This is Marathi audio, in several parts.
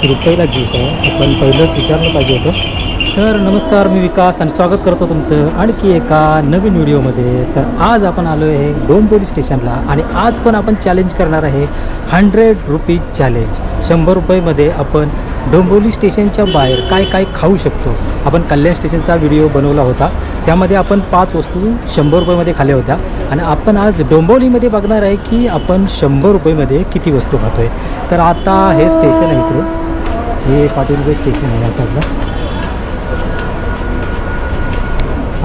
रुपयाला ज्यूस आहे. आपण पहिलंच विचारलं पाहिजे होतं. तर नमस्कार, मी विकास आणि स्वागत करतो तुमचं आणखी एका नवीन व्हिडिओमध्ये. तर आज आपण आलो आहे डोंबिवली स्टेशनला आणि आज पण आपण चॅलेंज करणार आहे 100 रुपीज चॅलेंज. 100 रुपयेमध्ये आपण डोंबिवली स्टेशनच्या बाहेर काय काय खाऊ शकतो. आपण कल्याण स्टेशनचा व्हिडिओ बनवला होता, त्यामध्ये आपण 5 वस्तू 100 रुपयामध्ये खाल्ल्या होत्या आणि आपण आज डोंबिवलीमध्ये बघणार आहे की आपण 100 रुपयेमध्ये किती वस्तू खातो आहे. तर आता हे स्टेशन आहे इकडे, हे पाटीलबाई स्टेशन आहे या साईडला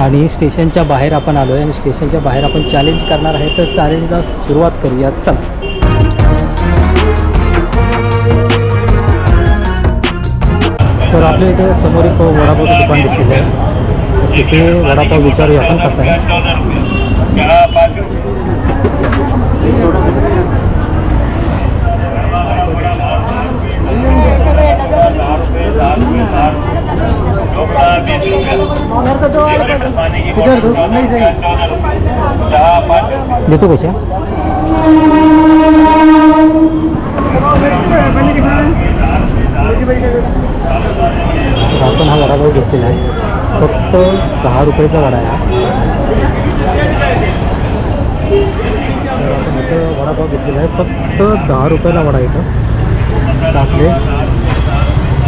आणि स्टेशनच्या बाहेर आपण आलो आहे आणि स्टेशनच्या बाहेर आपण चॅलेंज करणार आहे. तर चॅलेंजला सुरुवात करूया, चला. तर आपल्या इथे समोर एक वडापावचं दुकान दिसलेलं आहे. तिथे वडापाव विचारूया आपण कसा आहे. देतो कशा आपण हा वडापाव घेतलेला आहे. फक्त 10 रुपयाचा वडा आहे. आपण इथं वडापाव घेतलेला आहे, फक्त 10 रुपयाला वडा येतं. तर आपले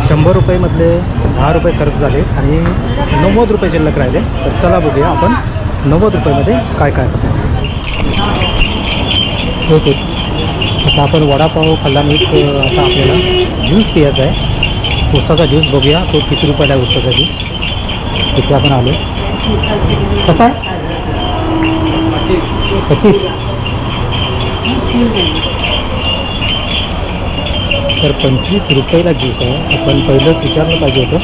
100 रुपयेमधले 10 रुपये खर्च झाले आणि 90 रुपये शिल्लक राहिले. तर चला बघूया आपण 90 रुपयामध्ये काय काय करतो. ओके, आता आपण वडापाव खाल्ला नाही. आता आपल्याला ज्यूस प्यायचा आहे, उसाचा ज्यूस. बघूया तो किती रुपयाला आहे उसाचा ज्यूस. इथे आपण आलो. कसा आहे? 25. तर 25 रुपयाला ज्यूस आहे. आपण पहिलंच विचारलं पाहिजे होतं.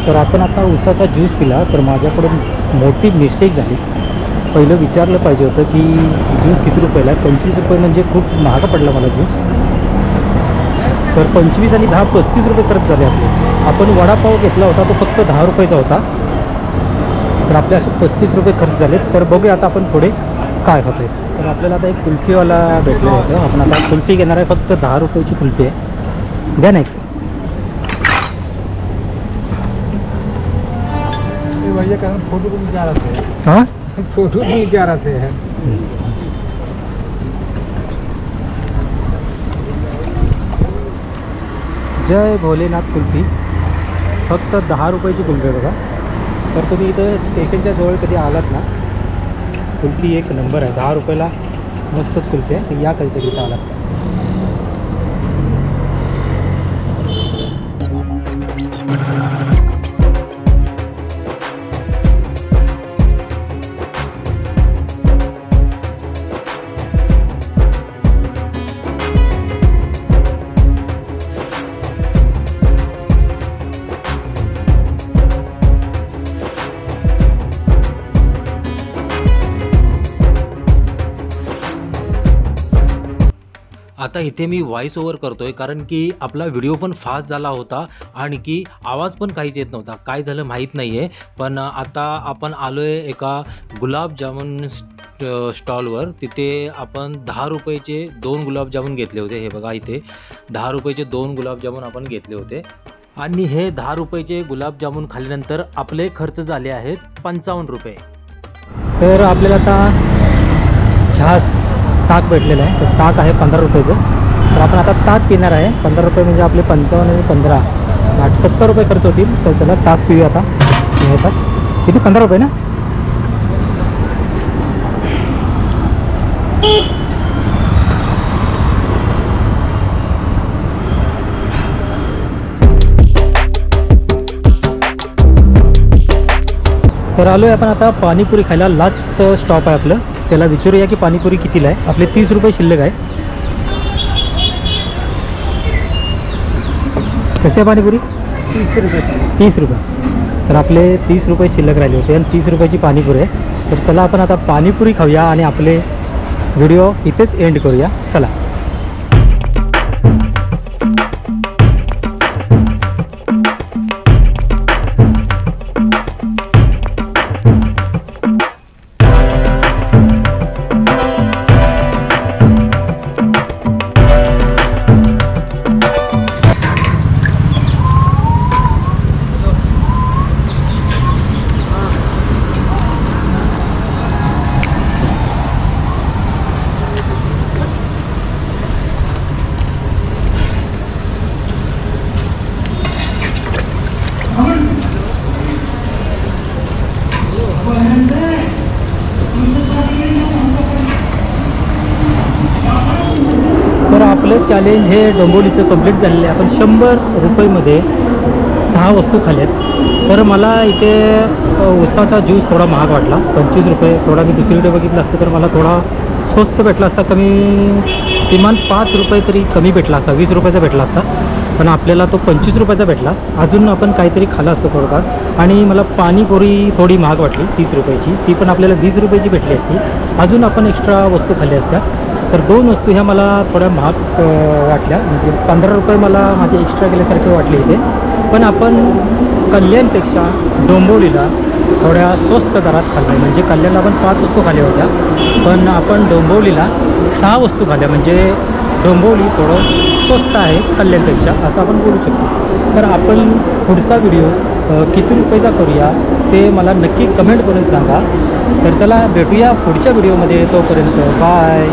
तर आपण आता उसाचा ज्यूस पिला, तर माझ्याकडून मोठी मिस्टेक झाली. पहिलं विचारलं पाहिजे होतं की ज्यूस किती रुपयाला आहे. 25 रुपये म्हणजे खूप महाग पडला मला ज्यूस. तर 25 आणि 10 35 रुपये खर्च झाले आपले. आपण वडापाव घेतला होता तो फक्त 10 रुपयाचा होता, तर आपले असे 35 रुपये खर्च झाले. तर बघूया आता आपण पुढे काय खातोय. तर आपल्याला आता एक कुल्फीवाला भेटलं होतं. आपण आता कुल्फी घेणार आहे. फक्त 10 रुपयाची कुल्फी आहे. द्या नाही भैया का फोटो को क्या रहे हैं? हाँ, फोटो नहीं क्या रहे हैं? जय भोलेनाथ कुल्फी. फक्त 10 रुपयाची कुल्फी आहे बघा. तर तुम्ही इथं स्टेशनच्या जवळ कधी आलात ना, कुल्फी एक नंबर आहे. 10 रुपयाला मस्तच कुल्फी आहे. तर या कधीतरी इथं आलात. आता इथे मी व्हॉइस ओव्हर करतोय कारण की आपला व्हिडिओ पण फास्ट झाला होता आणि की आवाज पण काहीच येत नव्हता. काय झालं माहीत नाही आहे. पण आता आपण आलो आहे एका गुलाबजामुन स्टॉलवर. तिथे आपण 10 रुपयाचे 2 गुलाबजामुन घेतले होते. हे बघा, इथे 10 रुपयाचे 2 गुलाबजामुन आपण घेतले होते आणि हे 10 रुपयाचे गुलाबजामुन खाल्ल्यानंतर आपले खर्च झाले आहेत 55 रुपये. तर आपल्याला आता छास ताक भेटलेलं आहे. तर ताक आहे 15 रुपयाचं. तर आपण आता ताक पिणार आहे. 15 रुपये म्हणजे आपले 55 आणि 15 60 70 रुपये खर्च होतील. तर चला ताक पिऊया आता. किती? 15 रुपये ना. तर आलो आहे आपण आता पाणीपुरी खायला. लास्टचं स्टॉप आहे आपलं. त्याला विचारूया की पाणीपुरी कितीला आहे. आपले 30 रुपये शिल्लक आहे. कशी आहे पाणीपुरी? 30 रुपये. 30 रुपये. तर आपले 30 रुपये शिल्लक राहिले होते आणि 30 रुपयाची पाणीपुरी आहे. तर चला आपण आता पाणीपुरी खाऊया आणि आपले व्हिडिओ इथेच एंड करूया. चला. चॅलेंज हे डोंबिवलीचं कंप्लीट झालेलं आहे. आपण 100 रुपयेमध्ये 6 वस्तू खाल्ल्यात. तर मला इथे उसाचा ज्यूस थोडा महाग वाटला, 25 रुपये. थोडा मी दुसरीकडे बघितलं असतं तर मला थोडा स्वस्त भेटला असता, किमान 5 रुपये तरी कमी भेटला असता, 20 रुपयाचा भेटला असता. पण आपल्याला तो 25 रुपयाचा भेटला. अजून आपण काहीतरी खाल्लं असतं थोडंफार. आणि मला पाणीपुरी थोडी महाग वाटली 30 रुपयाची, ती पण आपल्याला 20 रुपयाची भेटली असती. अजून आपण एक्स्ट्रा वस्तू खाल्ल्या असत्या. तर 2 वस्तू ह्या मला थोड्या महाग वाटल्या, म्हणजे 15 रुपये मला माझे एक्स्ट्रा गेल्यासारखे वाटले इथे. पण आपण कल्याणपेक्षा डोंबिवलीला थोड्या स्वस्त दरात खाल्लं, म्हणजे कल्याणला आपण 5 वस्तू खाल्ल्या होत्या, पण आपण डोंबिवलीला 6 वस्तू खाल्ल्या. म्हणजे डोंबिवली थोडं स्वस्त आहे कल्याणपेक्षा, असं आपण बोलू शकतो. तर आपण पुढचा व्हिडिओ किती रुपयाचा करूया ते मला नक्की कमेंट करून सांगा. तर चला भेटूया पुढच्या व्हिडिओमध्ये. तोपर्यंत बाय.